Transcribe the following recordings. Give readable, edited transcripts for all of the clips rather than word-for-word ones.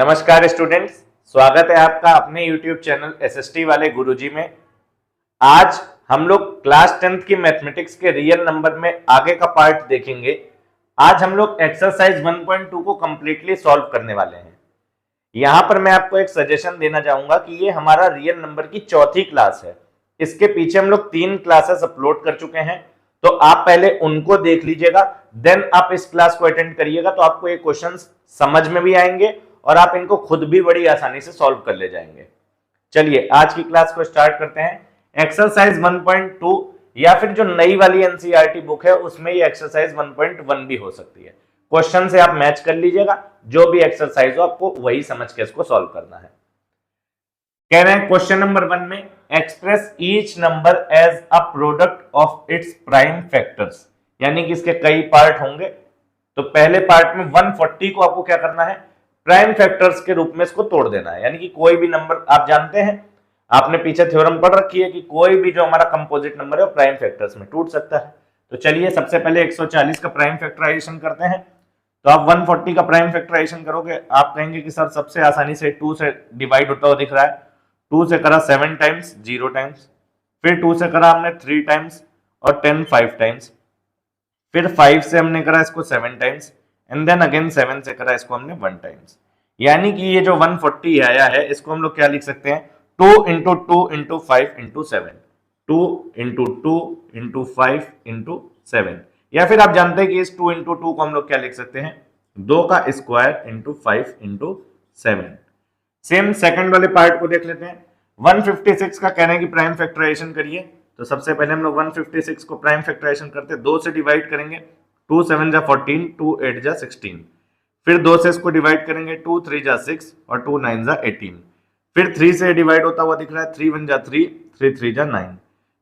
नमस्कार स्टूडेंट्स, स्वागत है आपका अपने YouTube चैनल एसएसटी वाले गुरुजी में। आज हम लोग क्लास 10th की मैथमेटिक्स के रियल नंबर में आगे का पार्ट देखेंगे। आज हम लोग एक्सरसाइज 1.2 को कंप्लीटली सॉल्व करने वाले हैं। यहाँ पर मैं आपको एक सजेशन देना चाहूंगा कि ये हमारा रियल नंबर की चौथी क्लास है। इसके पीछे हम लोग 3 क्लासेस अपलोड कर चुके हैं, तो आप पहले उनको देख लीजिएगा, देन आप इस क्लास को अटेंड करिएगा, तो आपको ये क्वेश्चंस समझ में भी आएंगे और आप इनको खुद भी बड़ी आसानी से सॉल्व कर ले जाएंगे। चलिए आज की क्लास को स्टार्ट करते हैं। एक्सरसाइज 1.2 या फिर जो नई वाली एनसीईआरटी बुक है उसमें ये एक्सरसाइज 1.1 भी हो सकती है। क्वेश्चन से आप मैच कर लीजिएगा, जो भी एक्सरसाइज हो आपको वही समझ के इसको सॉल्व करना है। कह रहे हैं क्वेश्चन नंबर 1 में express each number as a product of its prime factors, यानी कि इसके कई पार्ट होंगे। तो पहले पार्ट में 140 को आपको क्या करना है, प्राइम फैक्टर्स के रूप में इसको तोड़ देना है। यानी कि कोई भी नंबर, आप जानते हैं, आपने पीछे थ्योरम पढ़ रखी है कि कोई भी जो हमारा कंपोजिट नंबर है वो प्राइम फैक्टर्स में टूट सकता है। तो चलिए सबसे पहले 140 का प्राइम फैक्टराइजेशन करते हैं। तो आप 140 का प्राइम फैक्टराइजेशन करोगे, आप कहेंगे कि सर सबसे आसानी से 2 से डिवाइड होता हुआ दिख रहा है। 2 से करा 7 टाइम्स, 0 टाइम्स, फिर 2 से करा हमने 3 टाइम्स और 10 5 टाइम्स, फिर 5 से हमने करा इसको 7 टाइम्स एंड देन अगेन 7 से करा इसको हमने 1 टाइम्स। यानी कि ये जो 140 आया है इसको हम लोग क्या लिख सकते हैं, 2 into 2 into 5 into 7, 2 into 2 into 5 into 7, या फिर आप जानते हैं कि इस 2 इंटू 2 को हम लोग क्या लिख सकते हैं, 2 का square into 5 into 7। Same second वाले पार्ट को देख लेते हैं। 156 का कहना है कि प्राइम फैक्टराइजेशन करिए। तो सबसे पहले हम लोग 156 को प्राइम फैक्टराइजेशन करते हैं, 2 से डिवाइड करेंगे, 2 7 जा 14, 2 8 जा 16, फिर 2 से इसको डिवाइड करेंगे, 2 3 जा 6 और 2 9 जा 18, फिर 3 से डिवाइड होता हुआ दिख रहा है, 3 1 जा 3, 3 3 जा 9।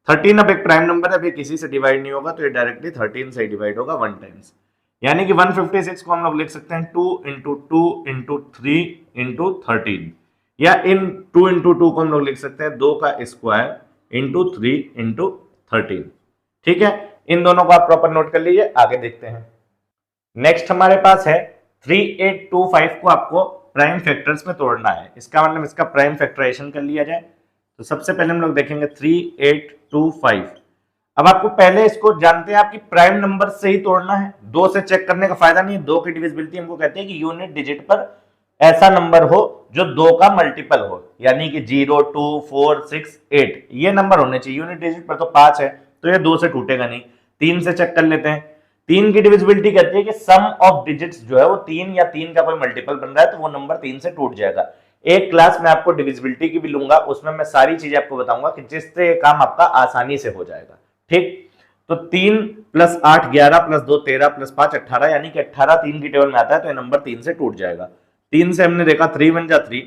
13 अब एक प्राइम नंबर है, अभी किसी से डिवाइड नहीं होगा, तो ये डायरेक्टली 13 से डिवाइड होगा 1 टाइम्स। यानी कि 156 को हम लोग लिख सकते हैं 2 इंटू 2 इंटू 3 इंटू 13, या इन 2 इंटू 2 को हम लोग लिख सकते हैं 2 का स्क्वायर इंटू 3 इंटू 13। ठीक है, इन दोनों को आप प्रॉपर नोट कर लीजिए, आगे देखते हैं। नेक्स्ट हमारे पास है 3825 को आपको प्राइम फैक्टर्स में तोड़ना है। इसका मतलब इसका प्राइम फैक्टराइजेशन कर लिया जाए। तो सबसे पहले हम लोग देखेंगे 3825। अब आपको पहले इसको जानते हैं आपकी प्राइम नंबर से ही तोड़ना है, 2 से चेक करने का फायदा नहीं है। 2 की डिविजिबिलिटी हमको कहते हैं कि यूनिट डिजिट पर ऐसा नंबर हो जो 2 का मल्टीपल हो, यानी कि 0 2 4 6 8 ये नंबर होने चाहिए। यूनिट डिजिट पर तो 5 है, तो ये 2 से टूटेगा नहीं। 3 से चेक कर लेते हैं। 3 की डिविजिबिलिटी कहती है कि सम ऑफ डिजिट्स जो है वो 3 या 3 का कोई मल्टीपल बन रहा है तो वो नंबर 3 से टूट जाएगा। एक क्लास में आपको डिविजिबिलिटी की भी लूंगा, उसमें मैं सारी चीजें आपको बताऊंगा कि जिससे ये काम आपका आसानी से हो जाएगा। ठीक, तो 3 + 8 11 + 2 13 + 5 18, यानी कि 18 3 की टेबल में आता है, तो ये नंबर 3 से टूट जाएगा। 3 से हमने देखा 3 1 जा 3,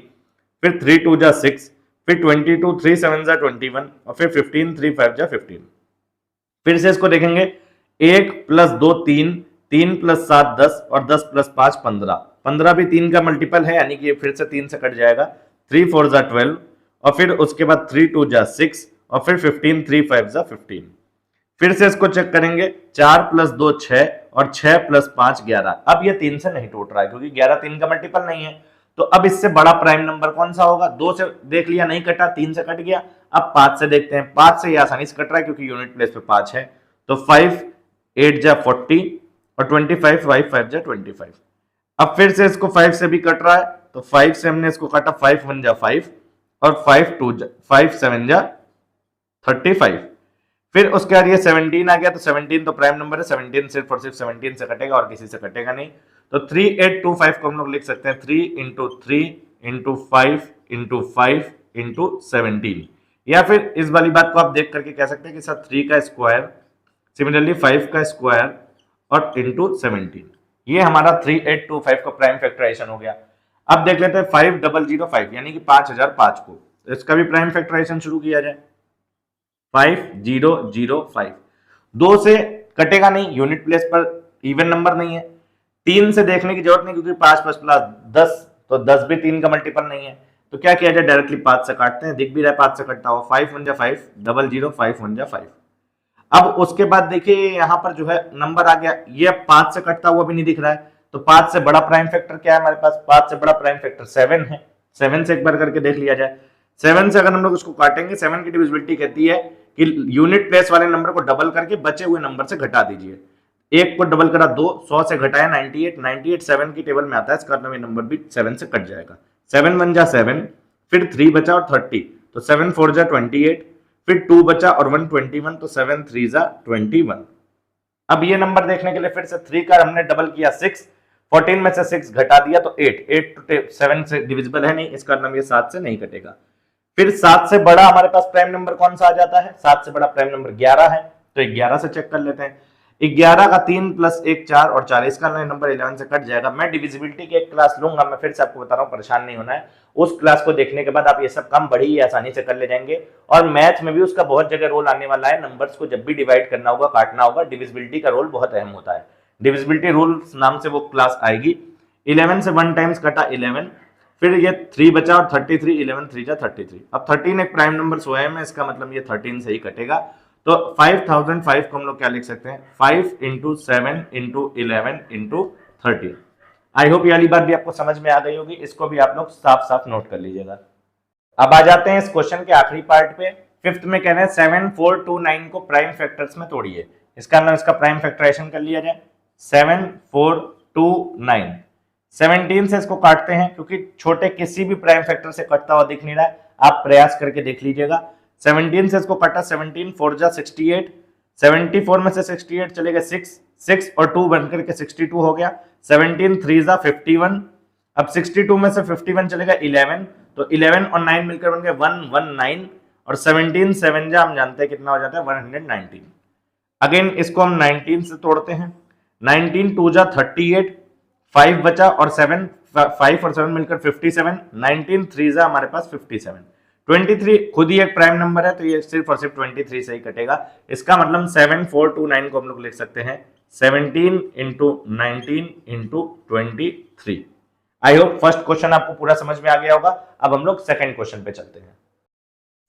फिर 3 2 जा 6, फिर 22 3 7 जा 21 और फिर 15 3 5 जा 15। फिर से इसको देखेंगे, 1 + 2 3, 3 + 7 10 और 10 + 5 15। 15 भी 3 का मल्टीपल है, यानी कि ये फिर से 3 से कट जाएगा। 3 4 जा 12 और फिर उसके बाद 3 2 जा 6 और फिर 15 3 5 जा 15। फिर से इसको चेक करेंगे, 4 + 2 6 और 6 + 5 11। अब ये 3 से नहीं टूट रहा है क्योंकि 11 3 का मल्टीपल नहीं है। तो अब इससे बड़ा प्राइम नंबर कौन सा होगा? 2 से देख लिया, नहीं कटा, 3 से कट गया। अब 5 से देखते हैं। 5 से ये आसानी से कट रहा है क्योंकि यूनिट प्लेस पे 5 है। तो 5 8 जा 40 और 25 5 5 जा 25। अब फिर से इसको 5 से भी कट रहा है, तो 5 से हमने इसको काटा, 5 1 जा 5 और 5 7 जा 35। फिर उसके बाद ये 17 आ गया, तो 17 तो प्राइम नंबर है, 17 सिर्फ और सिर्फ 17 से कटेगा और किसी से कटेगा नहीं। तो 3825 को हम लोग लिख सकते हैं 3 इंटू 3 इंटू 5 इंटू 5 इंटू 17, या फिर इस वाली बात को आप देख करके कह सकते हैं कि सर 3 का स्क्वायर, सिमिलरली 5 का स्क्वायर और इंटू 17। ये हमारा 3825 का प्राइम फैक्टराइजेशन हो गया। अब देख लेते हैं 5005, यानी कि 5005 को, तो इसका भी प्राइम फैक्टराइजेशन शुरू किया जाए। 5005, 2 से कटेगा नहीं, यूनिट प्लेस पर इवन नंबर नहीं है। 3 से देखने की जरूरत नहीं क्योंकि 5 + 10, तो 10 भी 3 का मल्टीपल नहीं है। तो क्या किया जाए, डायरेक्टली 5 से काटते हैं, दिख भी रहा है 5 से कटता हुआ। 5 1 जा 5, 00 5 1 जा 5। अब उसके बाद देखिए यहाँ पर जो है नंबर आ गया, ये 5 से कटता हुआ भी नहीं दिख रहा है, तो 5 से बड़ा प्राइम फैक्टर क्या है हमारे पास? 5 से बड़ा प्राइम फैक्टर 7 है। 7 से एक बार करके देख लिया जाए। 7 से अगर हम लोग उसको काटेंगे, 7 की डिविजिबिलिटी कहती है कि यूनिट प्लेस वाले नंबर को डबल करके बचे हुए नंबर से घटा दीजिए। एक को डबल करा 2, 100 से घटाया 98, 98 7 की टेबल में आता है, इसका मतलब ये नंबर भी 7 से कट जाएगा। 7 1 जा 7, फिर 3 बचा और 30, तो 7 4 जा 28, फिर 2 बचा और 1 21, तो 7 3 जा 21। अब ये नंबर देखने के लिए फिर से 3 का हमने डबल किया 6, 14 में से 6 घटा दिया तो 8, 8 तो 7 से डिविजिबल है नहीं, इसका मतलब ये 7 से नहीं कटेगा। फिर 7 से बड़ा हमारे पास प्राइम नंबर कौन सा आ जाता है? 7 से बड़ा प्राइम नंबर 11 है, तो 11 से चेक कर लेते हैं। 11 का 3 प्लस 1 4 और 40 का नंबर 11 से कट जाएगा। मैं डिविजिबिलिटी की एक क्लास लूंगा, मैं फिर से आपको बता रहा हूँ, परेशान नहीं होना है। उस क्लास को देखने के बाद आप ये सब काम बड़ी ही आसानी से कर ले जाएंगे। और मैथ में भी उसका बहुत जगह रोल आने वाला है। नंबर्स को जब भी डिवाइड करना होगा, काटना होगा, डिविजिबिलिटी का रोल बहुत अहम होता है। डिविजिबिलिटी रूल नाम से वो क्लास आएगी। 11 से 1 टाइम्स कटा 11, फिर ये 3 बचा और 33, 11 3 जा 33। अब 13 एक प्राइम नंबर स्वयं है, इसका मतलब ये 13 से ही कटेगा। तो 5005 को हम लोग क्या लिख सकते हैं? 5 into 7 into 11 into 13। I hope ये वाली बात भी आपको समझ में आ गई होगी। इसको भी आप लोग साफ साफ नोट कर लीजिएगा। अब आ जाते हैं इस क्वेश्चन के आखिरी पार्ट पे। फिफ्थ में कह रहे हैं 7 4 2 9 को प्राइम फैक्टर्स में तोड़िए। इसका मतलब इसका प्राइम फैक्टराइजेशन कर लिया जाए। 7 4 2 9, 17 से इसको काटते हैं क्योंकि छोटे किसी भी प्राइम फैक्टर से कटता हुआ दिख नहीं रहा है। आप प्रयास करके देख लीजिएगा। 17 से इसको काटा, 17 4 जा 68, 74 में से 68 चले गए 6, 6 और 2 बनकर के 62 हो गया। 17 3 जा 51, अब 62 में से 51 चलेगा 11, तो 11 और 9 मिलकर बन गए 119, और 17 7 जा हम जानते हैं कितना हो जाता है 119। अगेन इसको हम 19 से तोड़ते हैं। 19 2 जा 38, 5 बचा और 7, 5 और 7 मिलकर 57, 19 3 जा हमारे पास 57। 23 खुद ही एक प्राइम नंबर है, तो ये सिर्फ और सिर्फ 23 से ही कटेगा। इसका मतलब 7 4 2 9 को हम लोग लिख सकते हैं 17 into 19 into 23। I hope first question आपको पूरा समझ में आ गया होगा। अब हम लोग सेकंड क्वेश्चन पे चलते हैं।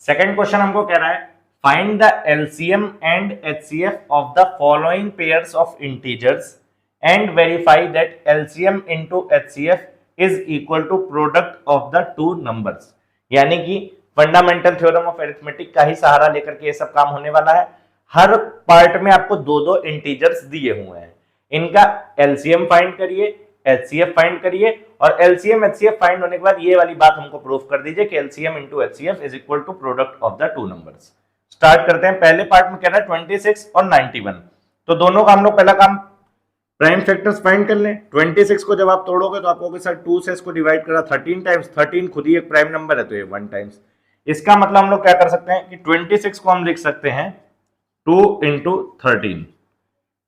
सेकंड क्वेश्चन हमको कह रहा है find the LCM and HCF of the following pairs of integers and verify that LCM into HCF is equal to product of the two numbers. यानी कि फंडामेंटल थ्योरम ऑफ अरिथमेटिक का ही सहारा लेकर के ये सब काम होने वाला है। हर पार्ट में आपको दो दो इंटीजर्स दिए हुए हैं, इनका एलसीएम फाइंड करिए, एचसीएफ फाइंड करिए, और एलसीएम एचसीएफ फाइंड होने के बाद ये वाली बात हमको प्रूफ कर दीजिए कि LCM into HCF is equal to product of the two numbers. Start करते हैं। पहले पार्ट में कह रहा है 26 और 91, तो दोनों का हम लोग पहला काम प्राइम फैक्टर्स फाइंड कर लें। 26 को जब आप तोड़ोगे तो आपको सर 2 से इसको डिवाइड करा 13 टाइम्स, 13 खुद ही एक प्राइम नंबर है तो ये 1 टाइम्स। इसका मतलब हम लोग क्या कर सकते हैं कि 26 को हम लिख सकते हैं 2 इंटू 13।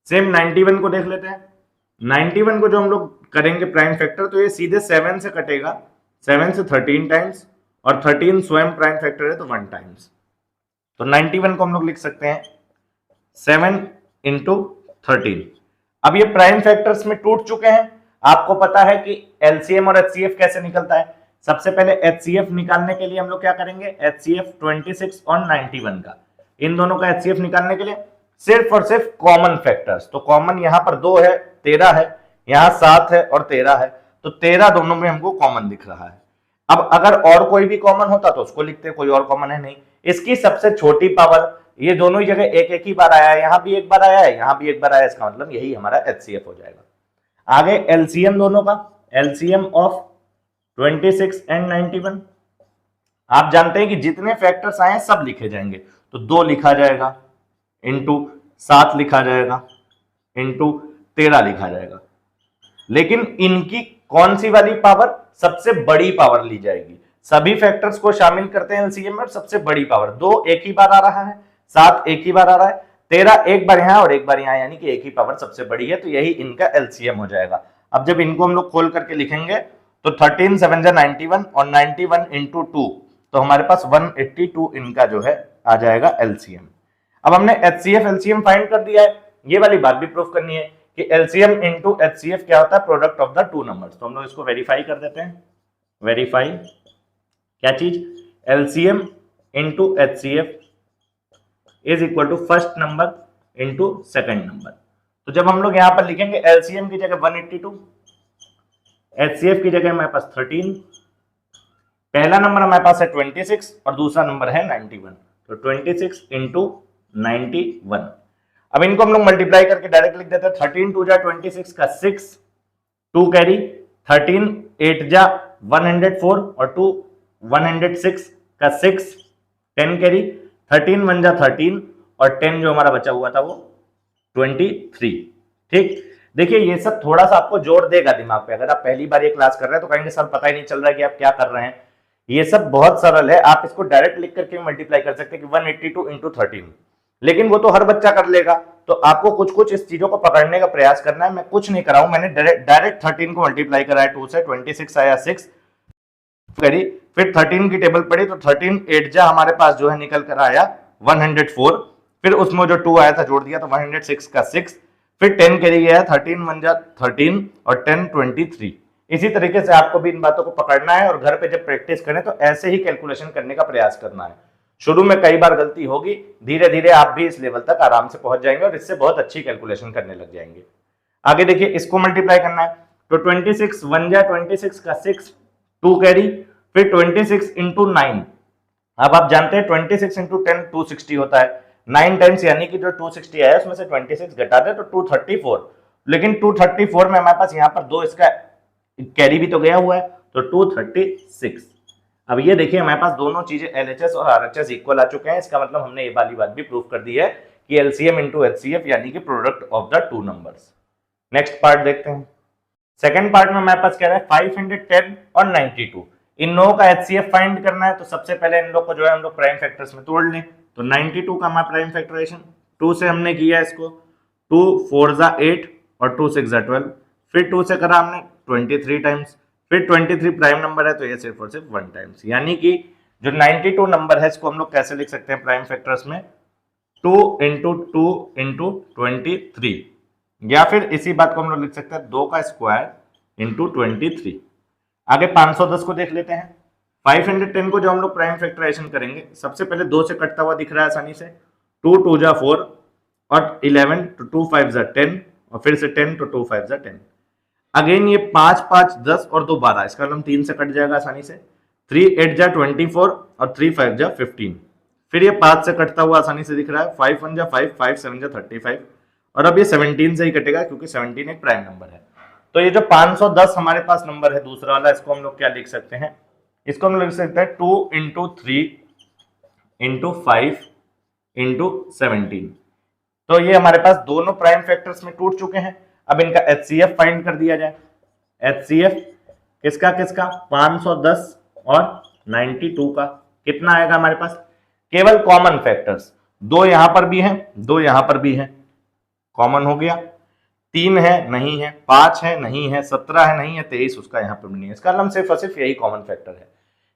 सेम 91 को देख लेते हैं। 91 को जो हम लोग करेंगे प्राइम फैक्टर, तो ये सीधे 7 से कटेगा, 7 से 13 टाइम्स, और 13 स्वयं प्राइम फैक्टर है तो 1 टाइम्स। तो 91 को हम लोग लिख सकते हैं 7 इंटू 13। अब ये प्राइम फैक्टर्स में टूट चुके हैं। आपको पता है कि एलसीएम और एचसीएफ कैसे निकलता है। सबसे पहले एचसीएफ निकालने के लिए हम लोग क्या करेंगे, एचसीएफ 26 और 91 का, इन दोनों का एचसीएफ निकालने के लिए सिर्फ और सिर्फ कॉमन फैक्टर्स, तो कॉमन यहाँ पर 2 है, 13 है, यहाँ 7 है और 13 है, तो 13 दोनों में हमको कॉमन दिख रहा है। अब अगर और कोई भी कॉमन होता तो उसको लिखते, कोई और कॉमन है नहीं। इसकी सबसे छोटी पावर, ये दोनों ही जगह एक एक ही बार आया है, यहां भी एक बार आया है, यहां भी एक बार आया है, इसका मतलब यही हमारा एचसीएफ हो जाएगा। आगे एलसीएम दोनों का, एलसीएम ऑफ 26 एंड 91, आप जानते हैं कि जितने फैक्टर्स आए सब लिखे जाएंगे, तो 2 लिखा जाएगा इंटू 7 लिखा जाएगा इंटू 13 लिखा जाएगा। लेकिन इनकी कौन सी वाली पावर, सबसे बड़ी पावर ली जाएगी। सभी फैक्टर्स को शामिल करते हैं एलसीएम में, सबसे बड़ी पावर 2 एक ही बार आ रहा है, 7 एक ही बार आ रहा है, 13 एक बार यहां और एक बार यहां, यानी कि एक ही पावर सबसे बड़ी है, तो यही इनका एलसीएम हो जाएगा। अब जब इनको हम लोग खोल करके लिखेंगे तो 13 7 जा 91 और 91 इंटू 2, तो हमारे पास 182 इनका जो है आ जाएगा एलसीएम। अब हमने एचसीएफ एलसीएम फाइंड कर दिया है, ये वाली बात भी प्रूफ करनी है कि एलसीएम इंटू एचसीएफ क्या होता है, product of the two numbers. तो हम लोग इसको वेरीफाई कर देते हैं। वेरीफाई क्या चीज, LCM into HCF is equal to first number into second number. तो जब हम लोग यहां पर लिखेंगे एलसीएम की जगह 182, HCF की जगह हमारे पास 13, पहला नंबर हमारे पास है 26 और दूसरा नंबर है 91, तो 26 इंटू 91। अब इनको हम लोग मल्टीप्लाई करके डायरेक्ट लिख देते हैं। 13 टू जा 26 का 6, 2 कैरी, 13 8 जा 104 और 2 106 का 6, 10 कैरी, 13 1 जा 13 और 10 जो हमारा बचा हुआ था वो 23। ठीक, देखिए ये सब थोड़ा सा आपको जोड़ देगा दिमाग पे। अगर आप पहली बार ये क्लास कर रहे हैं तो कहेंगे सर पता ही नहीं चल रहा है कि आप क्या कर रहे हैं। ये सब बहुत सरल है, आप इसको डायरेक्ट लिख करके मल्टीप्लाई कर सकते हैं कि 182 इंटू 13, लेकिन वो तो हर बच्चा कर लेगा। तो आपको कुछ कुछ इस चीजों को पकड़ने का प्रयास करना है। मैं कुछ नहीं कराऊं, मैंने डायरेक्ट 13 को मल्टीप्लाई कराया 2 से, 26 आया 6 करी, फिर 13 की टेबल पड़ी तो 13 8 जा हमारे पास जो है निकल कर आया 104, फिर उसमें जो 2 आया था जोड़ दिया तो 106 का 6, फिर 10 कैरी गया 13 1 जा 13 और 10 23। इसी तरीके से आपको भी इन बातों को पकड़ना है और घर पे जब प्रैक्टिस करें तो ऐसे ही कैलकुलेशन करने का प्रयास करना है। शुरू में कई बार गलती होगी, धीरे धीरे आप भी इस लेवल तक आराम से पहुंच जाएंगे और इससे बहुत अच्छी कैलकुलेशन करने लग जाएंगे। आगे देखिए, इसको मल्टीप्लाई करना है तो 26 1 जा 26 का 6, 2 कैरी, फिर 26 इंटू 9। अब आप जानते हैं 26 इंटू 10 260 होता है, 9 टाइम्स यानी कि जो 260 आया उसमें से 26 घटा दे तो 234, लेकिन 234 में हमारे पास यहाँ पर 2 इसका कैरी भी तो गया हुआ है तो 236। अब ये देखिए हमारे पास दोनों चीजें LHS और RHS इक्वल आ चुके हैं। इसका मतलब हमने ये वाली बात भी प्रूव कर दी है कि LCM इंटू HCF यानी कि product of the two numbers. Next part देखते हैं। सेकंड पार्ट में हमारे पास कह रहा है 510 और 92, इन लोगों का HCF फाइंड करना है। तो सबसे पहले इन लोग को जो है हम लोग प्राइम फैक्टर्स में तोड़ लें। तो 92 का हमारा प्राइम फैक्टराइजेशन 2 से हमने किया इसको, 2 4 जा 8 और 2 6 जा 12, फिर 2 से करा हमने 23 टाइम्स, फिर 23 प्राइम नंबर है तो ये सिर्फ और सिर्फ 1 टाइम्स, यानी कि जो 92 नंबर है इसको हम लोग कैसे लिख सकते हैं प्राइम फैक्टर्स में, 2 इंटू 2 इंटू 23, या फिर इसी बात को हम लोग लिख सकते हैं 2 का स्क्वायर इंटू 23। आगे 510 को देख लेते हैं। 510 को जो हम लोग प्राइम फैक्टराइजेशन करेंगे, सबसे पहले 2 से कटता हुआ दिख रहा है आसानी से, 2 2 जा 4 और 11 तो 2 5 जा 10 और फिर से 10 तो 2 5 जा 10। अगेन ये 5 5 10 और 2 12, इसका मतलब 3 से कट जाएगा आसानी से, 3 8 जा 24 और 3 5 जा 15, फिर ये 5 से कटता हुआ आसानी से दिख रहा है, 5 1 जा 5, 5 7 जा 35 और अब ये 17 से ही कटेगा क्योंकि 17 एक प्राइम नंबर है। तो ये जो 510 हमारे पास नंबर है दूसरा वाला, इसको हम लोग क्या लिख सकते हैं, इसको हम लोग लिख सकते हैं 2 इंटू 3 इंटू 5 इंटू 17। तो ये हमारे पास दोनों प्राइम फैक्टर्स में टूट चुके हैं। अब इनका HCF फाइंड कर दिया जाए। HCF किसका किसका, 510 और 92 का कितना आएगा हमारे पास, केवल कॉमन फैक्टर्स, 2 यहां पर भी हैं 2 यहां पर भी हैं, कॉमन हो गया, 3 है नहीं है, 5 है नहीं है, 17 है नहीं है, 23 उसका यहाँ पर नहीं है। इसका मतलब सिर्फ और सिर्फ यही कॉमन फैक्टर है।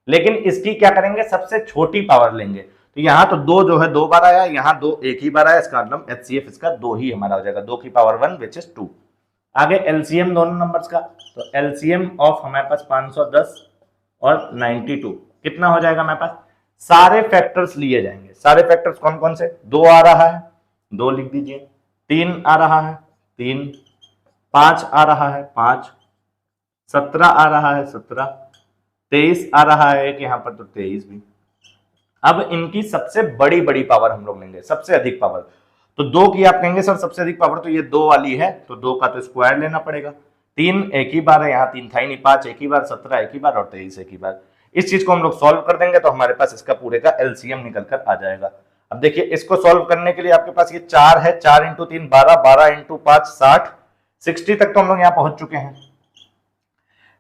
लेकिन इसकी क्या करेंगे, सबसे छोटी पावर लेंगे। तो यहाँ तो 2 जो है 2 बार आया, यहाँ 2 एक ही बार आया, इसका मतलब HCF इसका 2 ही हमारा हो जाएगा, 2 की पावर 1 विच इज 2। आगे LCM दोनों नंबर्स का, तो LCM ऑफ हमारे पास 510 और 92 कितना हो जाएगा हमारे पास, सारे फैक्टर्स लिए जाएंगे। सारे फैक्टर्स कौन कौन से, 2 आ रहा है 2 लिख दीजिए, 3 आ रहा है 3, 5 आ रहा है 5, 17 आ रहा है 17, 23 आ रहा है एक यहाँ पर तो 23 भी। अब इनकी सबसे बड़ी बड़ी पावर हम लोग लेंगे, सबसे अधिक पावर। तो 2 की आप कहेंगे सर सबसे अधिक पावर तो ये 2 वाली है, तो 2 का तो स्क्वायर लेना पड़ेगा। 3 एक ही बार है, यहाँ 3 था ही नहीं, 5 एक ही बार, 17 एक ही बार और 23 एक ही बार। इस चीज को हम लोग सॉल्व कर देंगे तो हमारे पास इसका पूरे का LCM निकल कर आ जाएगा। अब देखिए इसको सॉल्व करने के लिए आपके पास ये 4 है, 4 इंटू 3 12, 12 इंटू 5 60, 60 तक तो हम लोग यहाँ पहुंच चुके हैं।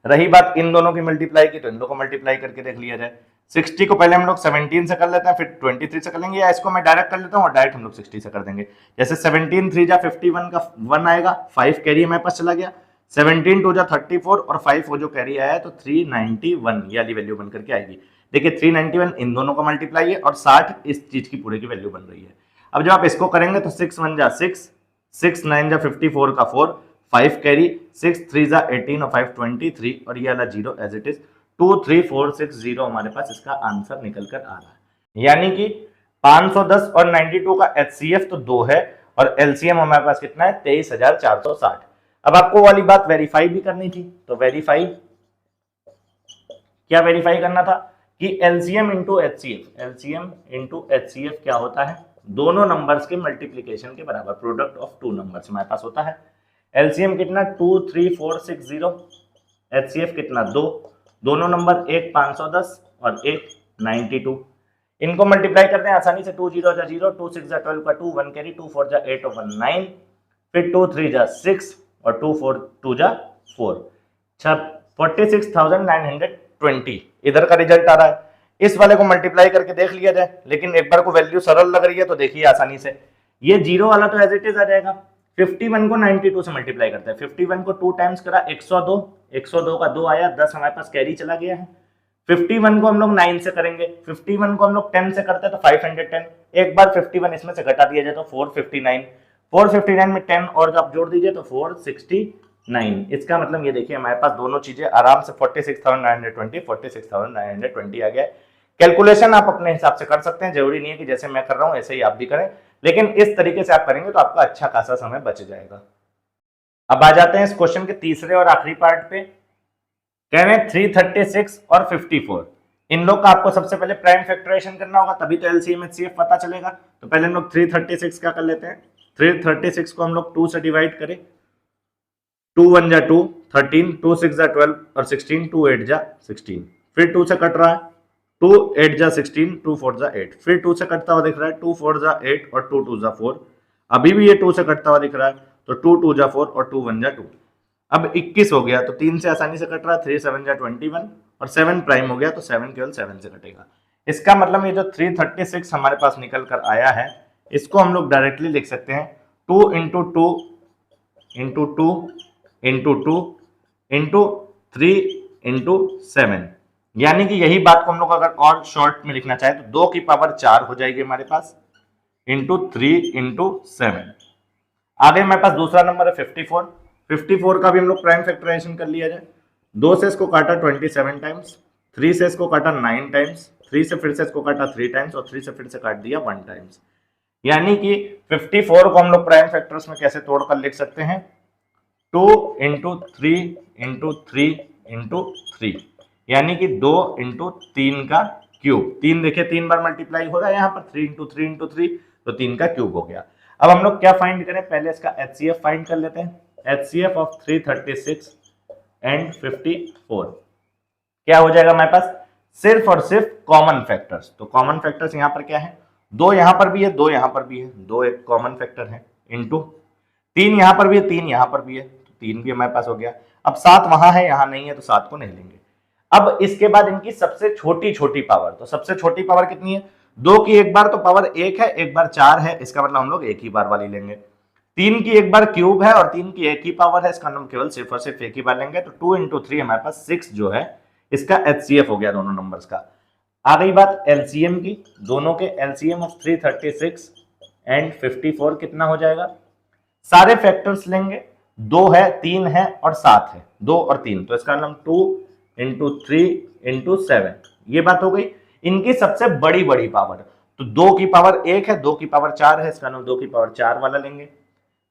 रही बात इन दोनों की मल्टीप्लाई की, तो इन दोनों को मल्टीप्लाई करके देख लिया जाए। 60 को पहले हम लोग 17 से कर लेते हैं, फिर 23 से कर लेंगे, या इसको मैं डायरेक्ट कर लेता हूँ और डायरेक्ट हम लोग 60 से कर देंगे। जैसे 17 3 जा 51 का 1 आएगा, 5 कैरी हमारे पास चला गया, 17 2 जा 34 और 5 वो जो कैरी आया है तो 391 ये वाली वैल्यू बन करके आएगी। देखिए 391 इन दोनों का मल्टीप्लाई है और 60 इस चीज की पूरे की वैल्यू बन रही है। अब जब आप इसको करेंगे तो 6 1 जा 6, 6 9 जा 54 का 4, 5 कैरी, 6 3 जा 18 और 5 23 और ये वाला 0 एज इट इज 23460 हमारे पास इसका आंसर निकल कर आ रहा है। यानी कि 510 और 92 का HCF तो 2 है और LCM हमारे पास कितना है 23460। अब आपको वाली बात वेरीफाई भी करनी थी, तो वेरीफाई क्या वेरीफाई करना था कि LCM into HCF, LCM into HCF क्या होता है, दोनों नंबर्स के मल्टीप्लीकेशन के बराबर, प्रोडक्ट ऑफ टू नंबर्स हमारे पास होता है। एलसीएम कितना 23460, एचसीएफ कितना 2, दोनों नंबर एक 510 और एक 92, इनको मल्टीप्लाई करते हैं आसानी से, 2 0 जा 0, 2 6 जा 12 का 2, 1 कैरी, 2 4 जा 8 और 1 9, फिर 2 3 जा 6 और 2 4 2 जा 4, 46,920 इधर का रिजल्ट आ रहा है। इस वाले को मल्टीप्लाई करके देख लिया जाए, लेकिन एक बार को वैल्यू सरल लग रही है तो देखिए आसानी से, ये जीरो वाला तो एज इट इज आ जाएगा। 51 को 92 से मल्टीप्लाई करते हैं, 51 को 2 टाइम्स करा 102, 102 का 2 आया, 10 हमारे पास कैरी चला गया है। 51 को हम लोग 9 से करेंगे, 51 को हम लोग 10 से करते हैं तो 510, एक बार 51 इसमें से घटा दिया जाए तो 459, 459 में 10 और आप जोड़ दीजिए तो 469। इसका मतलब ये देखिए हमारे पास दोनों चीजें आराम से 46,920 46,920 आ गया। कैलकुलेशन आप अपने हिसाब से कर सकते हैं, जरूरी नहीं है कि जैसे मैं कर रहा हूं ऐसे ही आप भी करें, लेकिन इस तरीके से आप करेंगे तो आपका अच्छा खासा समय बच जाएगा। अब आ जाते हैं इस क्वेश्चन के तीसरे और आखिरी पार्ट पे। कह रहे हैं 336 और 54, इन लोग का आपको सबसे पहले प्राइम फैक्टराइजेशन करना होगा, तभी तो एलसीएम एचसीएफ पता चलेगा। तो पहले हम लोग 336 क्या कर लेते हैं, 336 को हम लोग 2 से डिवाइड करें, 2 1 जा 2, 13, 2 6 जा 12 और 16, 2 8 जा 16, फिर 2 से कट रहा है, 2 8 जा 16, 2 4 जा 8, फिर 2 से कटता हुआ दिख रहा है, 2 4 जा 8 और 2 2 जा 4, अभी भी ये 2 से कटता हुआ दिख रहा है, तो 2 2 जा 4 और 2 1 जा 2, अब 21 हो गया, तो 3 से आसानी से कट रहा है, 3 7 जा 21 और 7 प्राइम हो गया, तो 7 केवल 7 से कटेगा। इसका मतलब ये जो 336 हमारे पास निकल कर आया है, इसको हम लोग डायरेक्टली लिख सकते हैं 2 into 2 into 2 into 2 into 3 into 7, यानी कि यही बात को हम लोग अगर और शॉर्ट में लिखना चाहे तो 2 की पावर 4 हो जाएगी हमारे पास, इंटू 3 इंटू 7। आगे हमारे पास दूसरा नंबर है 54, 54 का भी हम लोग प्राइम फैक्टराइजेशन कर लिया जाए, 2 से इसको काटा 27 टाइम्स, 3 से इसको काटा 9 टाइम्स, 3 से फिर से इसको काटा 3 टाइम्स और 3 से फिर से काट दिया 1 टाइम्स, यानी कि 54 को हम लोग प्राइम फैक्टर्स में कैसे तोड़कर लिख सकते हैं, 2 इंटू 3 इंटू 3 इंटू 3, यानी कि 2 इंटू 3 का क्यूब, 3 देखिए 3 बार मल्टीप्लाई हो रहा है यहाँ पर, 3 इंटू 3 इंटू 3, तो 3 का क्यूब हो गया। अब हम लोग क्या फाइंड करें, पहले इसका एचसीएफ फाइंड कर लेते हैं, एचसीएफ ऑफ 336 एंड 54 क्या हो जाएगा हमारे पास, सिर्फ और सिर्फ कॉमन फैक्टर्स। तो कॉमन फैक्टर्स यहाँ पर क्या है, 2 यहाँ पर भी है, 2 यहाँ पर भी है, 2 एक कॉमन फैक्टर है, इंटू 3 यहाँ पर भी है, 3 यहाँ पर भी है, तो 3 भी हमारे पास हो गया। अब 7 वहां है, यहाँ नहीं है, तो 7 को नहीं लेंगे। अब इसके बाद इनकी सबसे छोटी छोटी पावर, तो सबसे छोटी पावर कितनी है, 2 की एक बार तो पावर 1 है, एक बार 4 है, इसका मतलब हम लोग एक ही बार वाली लेंगे। 3 की एक बार क्यूब है और 3 की एक ही पावर है, इसका हम केवल सिर्फ और सिर्फ एक ही बार लेंगे, तो 2 इंटू 3 हमारे पास 6 जो है इसका एचसीएफ हो गया दोनों नंबर्स का। आ गई बात एलसीएम की, दोनों के एलसीएम ऑफ 336 एंड 54 कितना हो जाएगा, सारे फैक्टर्स लेंगे, 2 है 3 है और 7 है, 2 और 3, तो इसका नाम 2 इंटू 3 इंटू 7, ये बात हो गई। इनकी सबसे बड़ी बड़ी पावर, तो 2 की पावर 1 है, 2 की पावर 4 है, इसका नाम 2 की पावर 4 वाला लेंगे,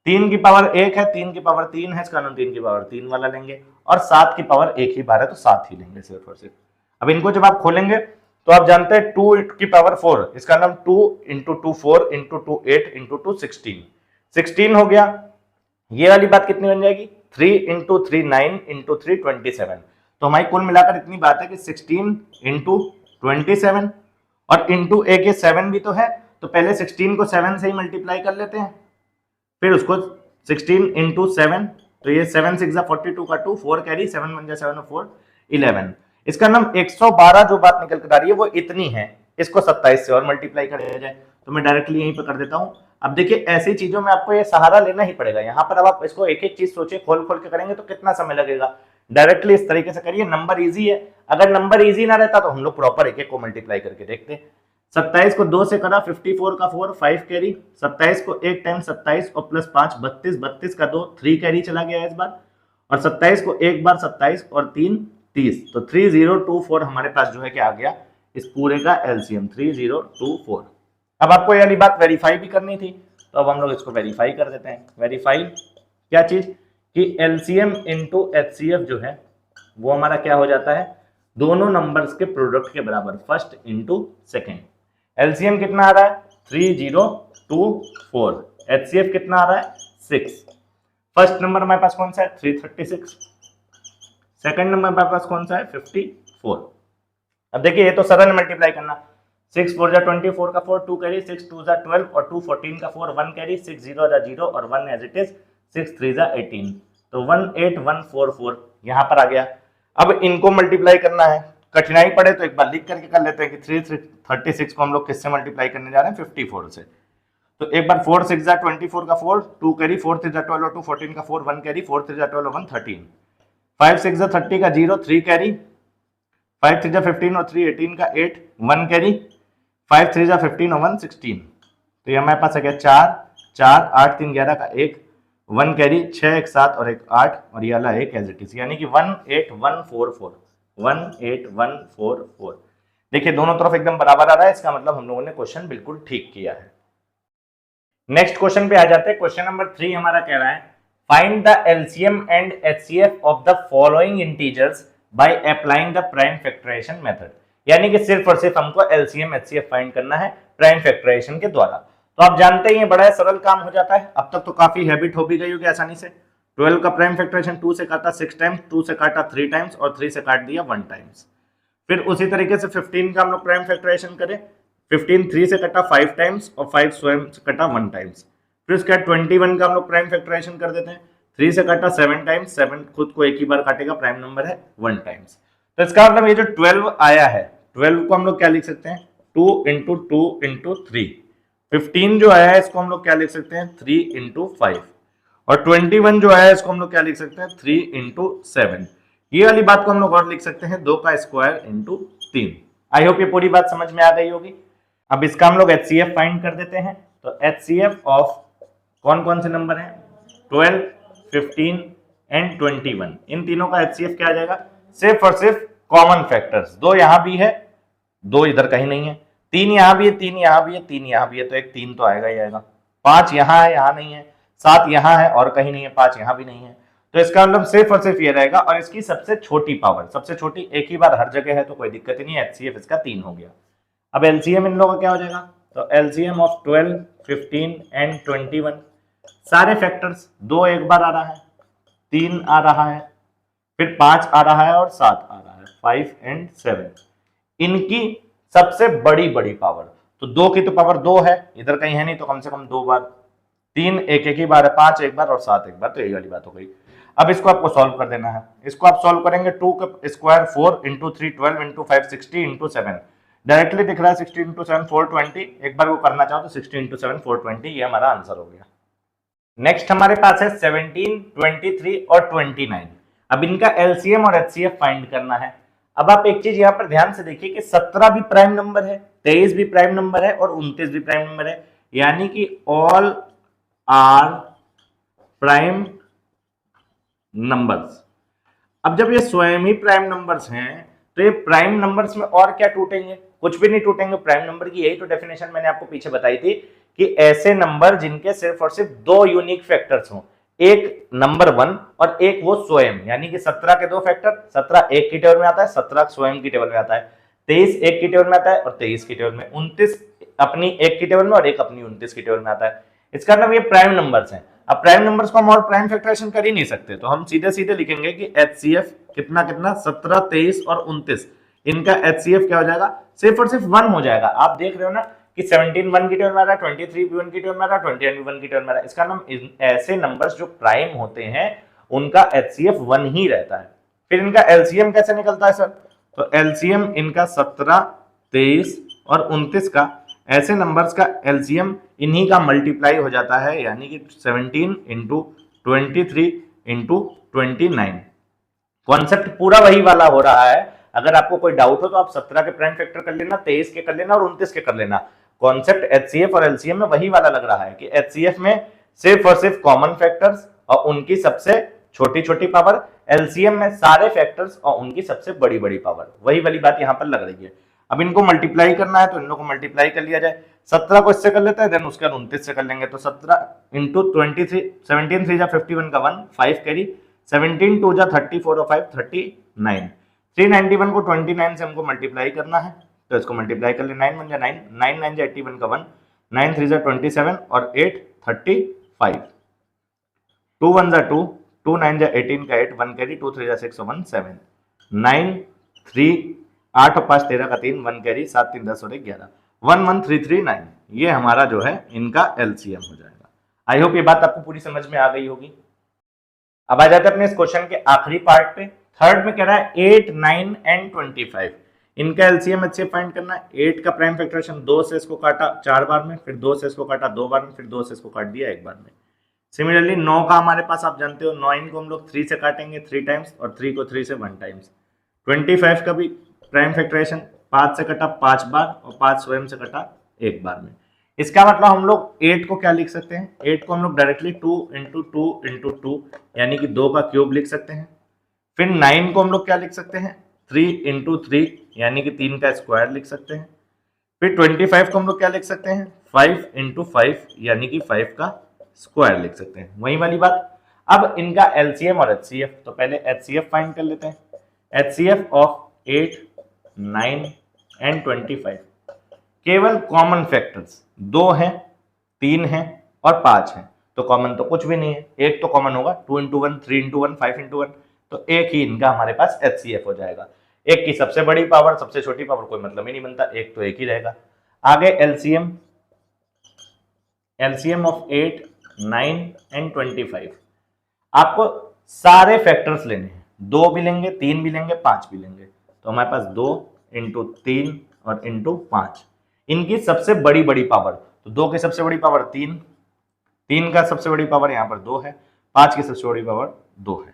3 की पावर 1 है, 3 की पावर 3 है, इसका नाम 3 की पावर 3 वाला लेंगे, और 7 की पावर एक ही बार है तो 7 ही लेंगे सिर्फ और सिर्फ। अब इनको जब आप खोलेंगे तो आप जानते हैं 2 की पावर 4, इसका नाम 2 इंटू 2 4 इंटू 2 8 इंटू 2 16, 16 हो गया। ये वाली बात कितनी बन जाएगी, 3 इंटू 3 9 इंटू 3 27, तो हमारी कुल मिलाकर इतनी बात है कि 16 इंटू 27 और इंटू एक ये 7 भी तो है, तो पहले 16 को 7 से ही मल्टीप्लाई कर लेते हैं, फिर उसको 16 इंटू 7, तो ये 7 6 42 का 2, 4 कैरी, 7 1 7 और 4 11, इसका नाम 112 जो बात निकल कर आ रही है वो इतनी है, इसको 27 से और मल्टीप्लाई कर दिया जाए, तो मैं डायरेक्टली यहीं पे कर देता हूं। अब देखिए ऐसी चीजों में आपको ये सहारा लेना ही पड़ेगा, यहाँ पर अब आप इसको एक एक चीज सोचे, खोल खोल के करेंगे तो कितना समय लगेगा, डायरेक्टली इस तरीके से करिए, नंबर इजी है। अगर नंबर इजी ना रहता तो हम लोग प्रॉपर एक एक को मल्टीप्लाई करके देखते। 27 को 2 से करा, 54 का 4 5 कैरी, 27 को एक टाइम 27 और प्लस 5 32, 32 का 2 3 कैरी चला गया इस बार, और 27 को एक बार 27 और 3 30, तो 3024 हमारे पास जो है क्या आ गया इस पूरे का एलसीएम 3024। अब आपको ये वाली बात वेरीफाई भी करनी थी, तो अब हम लोग इसको वेरीफाई कर देते हैं। वेरीफाई क्या चीज कि एलसीएम इंटू एचसीएफ जो है वो हमारा क्या हो जाता है, दोनों नंबर्स के प्रोडक्ट के बराबर, फर्स्ट इंटू सेकेंड। एलसीएम कितना आ रहा है 3024, एचसीएफ कितना आ रहा है 6। फर्स्ट नंबर हमारे पास कौन सा है 336, सेकंड नंबर हमारे पास कौन सा है 54। अब देखिए ये तो सरल मल्टीप्लाई करना, 6 4 जा 24 का 4, 2 कैरी, 6 2 जा 12 और 2 14 का 4, 1 कैरी, 6 0 जा 0 और 1 एज इट इज, 6 3 जा 18, तो 18144 यहाँ पर आ गया। अब इनको मल्टीप्लाई करना है, कठिनाई पड़े तो एक बार लिख करके कर लेते हैं कि 336 को हम लोग किससे मल्टीप्लाई करने जा रहे हैं 54 से। तो एक बार 4 6 जा 24 का 4, 2 कैरी, 4 3 जा 12 और 2 14 का 4, 1 कैरी, 4 3 जा 12 और 1 13, 5 6 जा 30 का 0, 3 कैरी, 5 3 जा 15 और 3 18 का 8, 1 कैरी, 5 3 जा 15 और 1 16, तो ये हमारे पास आ गया 4 4 8 3 11 का 1, 1 कैरी, 6 1 7 और 1 8 और ये वाला 1 एज इट इज, यानी कि 18144, 18144। देखिए दोनों तरफ एकदम बराबर आ रहा है, इसका मतलब हम लोगों ने क्वेश्चन बिल्कुल ठीक किया है। नेक्स्ट क्वेश्चन पे आ जाते हैं। क्वेश्चन नंबर 3 हमारा कह रहा है find the LCM and HCF of the following integers by applying the prime factorisation method, यानी कि सिर्फ और सिर्फ हमको एलसीएम एचसीएफ फाइंड करना है प्राइम फैक्टराइजेशन के द्वारा। तो आप जानते ही बड़ा सरल काम हो जाता है, अब तक तो काफी हैबिट हो भी गई होगी आसानी से। 12 का प्राइम फैक्टराइजेशन 2 से काटा 6 टाइम्स, 2 से काटा 3 टाइम्स और 3 से काट दिया 1 टाइम्स। फिर उसी तरीके से 15 का हम लोग प्राइम फैक्टराइजेशन करें, 15 3 से कटा 5 टाइम्स और 5 स्वयं से कटा 1 टाइम्स। फिर उसके बाद 21 का हम लोग प्राइम फैक्टराइजेशन कर देते हैं, 3 से काटा 7 टाइम्स, 7 खुद को एक ही बार काटेगा, प्राइम नंबर है 1 टाइम्स। तो इसका मतलब ये जो 12 आया है, 12 को हम लोग क्या लिख सकते हैं 2 इंटू 2 इंटू 3। 15 जो आया है इसको हम लोग क्या लिख सकते हैं 3 इंटू 5 और 21 जो आया है इसको हम लोग क्या लिख सकते हैं 3 इंटू 7। ये वाली बात को हम लोग और लिख सकते हैं 2 का स्क्वायर इंटू 3। आई होप ये पूरी बात समझ में आ गई होगी। अब इसका हम लोग एचसीएफ फाइंड कर देते हैं। तो एचसीएफ ऑफ कौन कौन से नंबर हैं 12, 15 एंड 21, इन तीनों का एचसीएफ क्या आ जाएगा, सिर्फ और सिर्फ कॉमन फैक्टर्स, 2 यहां भी है 2 इधर कहीं नहीं है, 3 यहां भी है 3 यहां भी है 3 यहां भी है, तो एक 3 तो आएगा ही आएगा, 5 यहां है यहां नहीं है, 7 यहां है और कहीं नहीं है, 5 यहां भी नहीं है। तो इसका मतलब सिर्फ और सिर्फ ये रहेगा और इसकी सबसे छोटी पावर, सबसे छोटी एक ही बार हर जगह है तो कोई दिक्कत ही नहीं है, एचसीएफ इसका 3 हो गया। अब एलसीएम इन लोगों का क्या हो जाएगा, तो एलसीएम ऑफ 12, 15 एंड 21, सारे फैक्टर्स 2 एक बार आ रहा है, 3 आ रहा है, फिर 5 आ रहा है और 7 आ रहा है, 5 एंड 7, इनकी सबसे बड़ी पावर। तो 2 की तो पावर 2 है, इधर कहीं है नहीं तो कम से कम 2 बार, 3 एक ही बार है, 5 एक बार और 7 एक बार, तो यही वाली बात हो गई। अब इसको आपको सॉल्व कर देना है। इसको आप सॉल्व करेंगे 2 का square 4 into 3 12 into 5 60 into 7, directly दिख रहा है 60 इंटू 7 420, एक बार वो करना चाहो तो 60 इंटू 7 420, ये हमारा आंसर हो गया। नेक्स्ट हमारे पास है 17, 23 और 29। अब इनका एलसीएम और एचसीएफ फाइंड करना है। अब आप एक चीज यहाँ पर ध्यान से देखिए कि 17 भी प्राइम नंबर है, 23 भी प्राइम नंबर है और 29 भी प्राइम नंबर है, यानी कि ऑल आर प्राइम नंबर्स। अब जब ये स्वयं ही प्राइम नंबर्स हैं तो ये प्राइम नंबर्स में और क्या टूटेंगे, कुछ भी नहीं टूटेंगे। प्राइम नंबर की यही तो डेफिनेशन मैंने आपको पीछे बताई थी कि ऐसे नंबर जिनके सिर्फ और सिर्फ 2 यूनिक फैक्टर्स हों, एक नंबर 1 और एक वो स्वयं, यानी कि 17 के 2 फैक्टर, 17 एक की टेबल में आता है, 17 स्वयं की टेबल में आता है, 23 एक की टेबल में आता है और 23 की टेबल में, 29 अपनी एक की टेबल में और एक अपनी 29 की टेबल में आता है। इसका मतलब ये प्राइम नंबर्स हैं। अब प्राइम नंबर्स को हम और प्राइम फैक्टराइजेशन कर ही नहीं सकते, तो हम सीधे सीधे लिखेंगे कि एचसीएफ कितना कितना 17, 23 और 29, इनका एचसीएफ क्या हो जाएगा, सिर्फ और सिर्फ 1 हो जाएगा। आप देख रहे हो ना कि 17 1 की टेबल में आ रहा है, 23 भी 1 की टेबल में आ रहा है, 21 1 की टेबल में आ रहा है। इसका नाम ऐसे नंबर्स जो प्राइम होते हैं उनका एचसीएफ 1 ही रहता है। फिर इनका एलसीएम कैसे निकलता है सर, तो एलसीएम इनका 17, 23 और 29 का, ऐसे नंबर्स का एलसीएम इन्हीं का मल्टीप्लाई हो जाता है, यानी कि 17 इंटू 23 इंटू 29। कॉन्सेप्ट पूरा वही वाला हो रहा है। अगर आपको कोई डाउट हो तो आप 17 के प्राइम फैक्टर कर लेना, 23 के कर लेना और 29 के कर लेना। कॉन्सेप्ट एचसीएफ और एलसीएम में वही वाला लग रहा है कि एचसीएफ में सिर्फ और सिर्फ कॉमन फैक्टर्स और उनकी सबसे छोटी छोटी पावर, एलसीएम में सारे फैक्टर्स और उनकी सबसे बड़ी बड़ी पावर, वही वाली बात यहां पर लग रही है। अब इनको मल्टीप्लाई करना है तो इन लोगों को मल्टीप्लाई कर लिया जाए। 17 को इससे कर लेते हैं, देन उसके बाद 29 से कर लेंगे। तो 17 इंटू 23, 17 3 जा 51 का 1, 5 कैरी, 17 2 जा 34 और 5 39, 391 को 29 से हमको मल्टीप्लाई करना है, तो इसको मल्टीप्लाई कर ले। 9 1 जा 9, 9 9 जा 81 का 1, 9 3 जा 27 और 8 35, 2 1 जा 2, 2 9 जा 18 का 8, 1 कैरी, 2 3 जा 6 1 7, 9 3, 8 और 5 13 का 3, 1 कैरी, 7 3 10 और 11, 11339। ये हमारा जो है इनका एलसीएम हो जाएगा। आई होप ये बात आपको पूरी समझ में आ गई होगी। अब आ जाते हैं अपने इस क्वेश्चन के आखिरी पार्ट पे। थर्ड में कह रहा है 8 9 एंड 25, इनका एलसीएम अच्छे फाइंड करना है। 8 का प्राइम फैक्टराइजेशन 2 से इसको काटा 4 बार में, फिर 2 से इसको काटा 2 बार में, फिर 2 से इसको काट दिया 1 बार में। सिमिलरली 9 का हमारे पास आप जानते हो 9 को हम लोग 3 से काटेंगे 3 टाइम्स और 3 को 3 से 1 टाइम्स। 25 का भी प्राइम फैक्टराइजेशन 5 से कटा 5 बार और 5 स्वयं से कटा 1 बार में। इसका मतलब हम लोग 8 को क्या लिख सकते हैं, 8 को हम लोग डायरेक्टली 2 इंटू 2 इंटू 2 यानी कि 2 का क्यूब लिख सकते हैं। फिर 9 को हम लोग क्या लिख सकते हैं, 3 इंटू 3 यानी कि 3 का स्क्वायर लिख सकते हैं। फिर 25 को हम लोग क्या लिख सकते हैं, 5 इंटू 5 यानी कि 5 का स्क्वायर लिख सकते हैं। वही वाली बात। अब इनका एलसीएम और एचसीएफ, तो पहले एचसीएफ फाइंड कर लेते हैं। एचसीएफ ऑफ 8 9 एंड 25, केवल कॉमन फैक्टर्स 2 हैं, 3 हैं और 5 हैं, तो कॉमन तो कुछ भी नहीं है। एक तो कॉमन होगा, 2 इंटू 1, 3 इंटू 1, 5 इंटू 1, तो एक ही इनका हमारे पास एचसीएफ हो जाएगा। एक की सबसे बड़ी पावर सबसे छोटी पावर कोई मतलब ही नहीं बनता, एक तो एक ही रहेगा। आगे एलसीएम, एलसीएम ऑफ 8 9 एंड 25, आपको सारे फैक्टर्स लेने हैं, 2 भी लेंगे, 3 भी लेंगे, 5 भी लेंगे, तो हमारे पास 2 इंटू 3 और इंटू 5, इनकी सबसे बड़ी बड़ी पावर, तो 2 की सबसे बड़ी पावर 3, 3 का सबसे बड़ी पावर यहाँ पर 2 है, 5 की सबसे बड़ी पावर 2 है।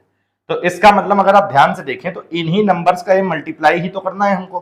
तो इसका मतलब अगर आप ध्यान से देखें तो इन्हीं नंबर्स का ये मल्टीप्लाई ही तो करना है हमको।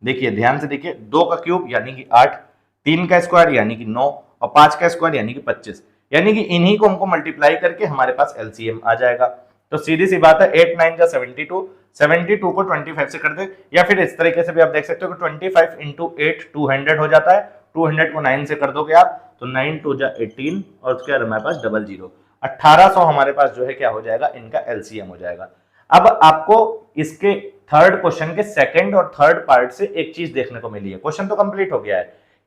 देखिए ध्यान से देखिए, 2 का क्यूब यानी कि 8, 3 का स्क्वायर यानी कि 9 और 5 का स्क्वायर यानी कि 25, यानी कि इन्हीं को हमको मल्टीप्लाई करके हमारे पास एलसीएम आ जाएगा। तो सीधी सी बात है, 8 9 जा 72, 72 को 25 से कर दे, या फिर इस तरीके से भी आप देख सकते हो कि 25 इंटू 8 200 हो जाता है, 200 को 9 से कर दोगे आप तो 9 2 जा 18 और उसके बाद हमारे पास 00, 1800 हमारे पास जो है क्या हो जाएगा, इनका एलसीएम हो जाएगा। अब आपको इसके थर्ड क्वेश्चन के सेकंड और थर्ड पार्ट से एक चीज देखने को मिली है। क्वेश्चन तो कंप्लीट हो गया है,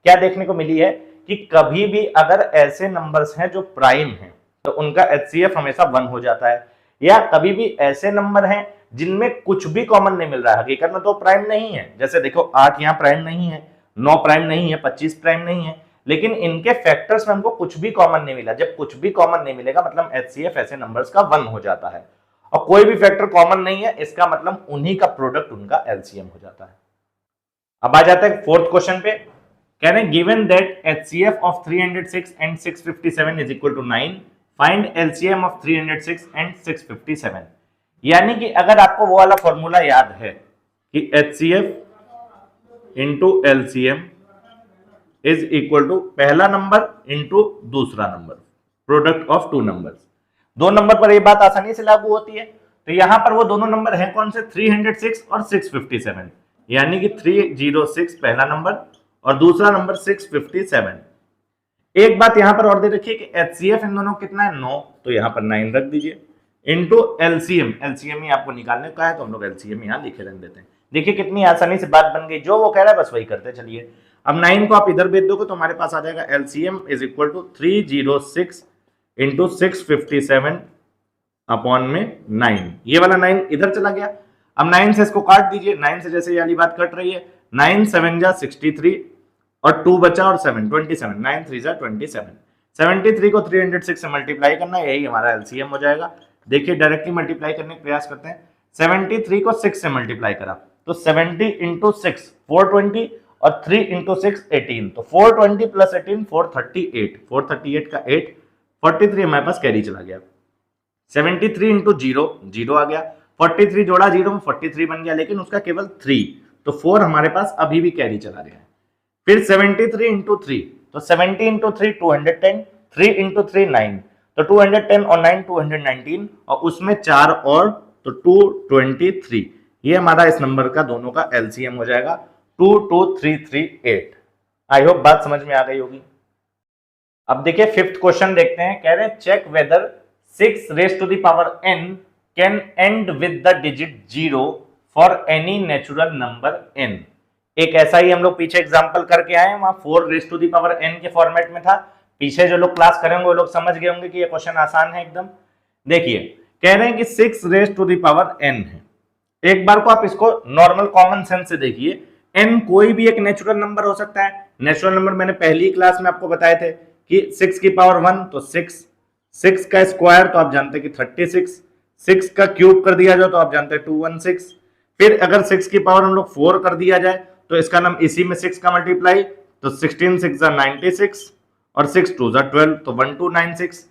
क्या देखने को मिली है कि कभी भी अगर ऐसे नंबर्स हैं जो प्राइम हैं तो उनका एचसीएफ हमेशा 1 हो जाता है, या कभी भी ऐसे नंबर हैं जिनमें कुछ भी कॉमन नहीं मिल रहा है, हकीकत में तो प्राइम नहीं है। जैसे देखो 8 यहाँ प्राइम नहीं है, 9 प्राइम नहीं है, 25 प्राइम नहीं है, लेकिन इनके फैक्टर्स में हमको कुछ भी कॉमन नहीं मिला। जब कुछ भी कॉमन नहीं मिलेगा मतलब एचसीएफ ऐसे नंबर्स का 1 हो जाता है, और कोई भी फैक्टर कॉमन नहीं है इसका मतलब उन्हीं का प्रोडक्ट उनका एलसीएम हो जाता है। अब आ जाता है फोर्थ क्वेश्चन पे। कह रहे हैं given that HCF of 306 and 657 is equal to 9, find LCM of 306 and 657। यानी कि अगर आपको वो वाला फॉर्मूला याद है कि HCF into LCM is equal to पहला नंबर इंटू दूसरा number, product of 2 numbers. 2 number पर ये बात आसानी से लागू होती है। तो यहां पर वो दोनों नंबर हैं कौन से, 306 और 657, यानी कि 306 पहला नंबर और दूसरा नंबर 657। एक बात यहां पर और दे रखिए कि एचसीएफ इन दोनों कितना है, 9, तो यहां पर 9 रख दीजिए, इनटू एलसीएम, एलसीएम ही आपको निकालने का है तो हम लोग एलसीएम यहां लिखे रख देते हैं। देखिए कितनी आसानी से बात बन गई, जो वो कह रहा है बस वही करते चलिए। अब 9 को आप इधर भेज दोगे तो हमारे पास आ जाएगा LCM is equal to 306 into 657 upon में 9, ये वाला 9 इधर चला गया। अब 9 से इसको काट दीजिए, 9 से जैसे ये वाली बात कट रही है, 9 7 जा 63 और 2 बचा और 7 27, 9 3 जा 27, 73 को 306 से मल्टीप्लाई करना, यही हमारा एलसीएम हो जाएगा। देखिए डायरेक्टली मल्टीप्लाई करने का प्रयास करते हैं, 73 को 6 से मल्टीप्लाई करा तो 70 इंटू 6 420 और 3 इंटू 6 18, तो 420 प्लस 18 438, 438 का 8 43 हमारे पास कैरी चला गया। 73 इंटू 0 0 आ गया, 43 जोड़ा 0 में 43 बन गया, लेकिन उसका केवल 3, तो 4 हमारे पास अभी भी कैरी चला गया है। फिर 73 इंटू 3, तो 70 इंटू 3 210, 3 इंटू 3 9, तो 210 और 9 219 और उसमें 4 और तो 223, ये हमारा इस नंबर का दोनों का एलसीएम हो जाएगा 22338। आई होप बात समझ में आ गई होगी। अब देखिए फिफ्थ क्वेश्चन देखते हैं। कह रहे हैं check whether 6 raise to the power n can end with the digit 0 for any natural number n। एक ऐसा ही हम लोग पीछे एग्जांपल करके आए हैं, वहां 4 raise to the power n के फॉर्मेट में था। पीछे जो लोग क्लास करेंगे वो लोग समझ गए होंगे कि ये क्वेश्चन आसान है एकदम। देखिए कह रहे हैं कि 6 raise to the power n है। एक बार को आप इसको नॉर्मल कॉमन सेंस से देखिए, n कोई भी एक नेचुरल नंबर हो सकता है। नेचुरल नंबर मैंने पहली क्लास में आपको बताए थे कि 6 की पावर 1 तो 6 का स्क्वायर तो आप जानते हैं कि 36, 6 का क्यूब कर दिया जाए तो आप जानते हैं 216। फिर अगर 6 की पावर हम लोग 4 कर दिया जाए तो इसका नाम इसी में 6 का मल्टीप्लाई, तो 16 6 96 और 6 2 12 तो 1296।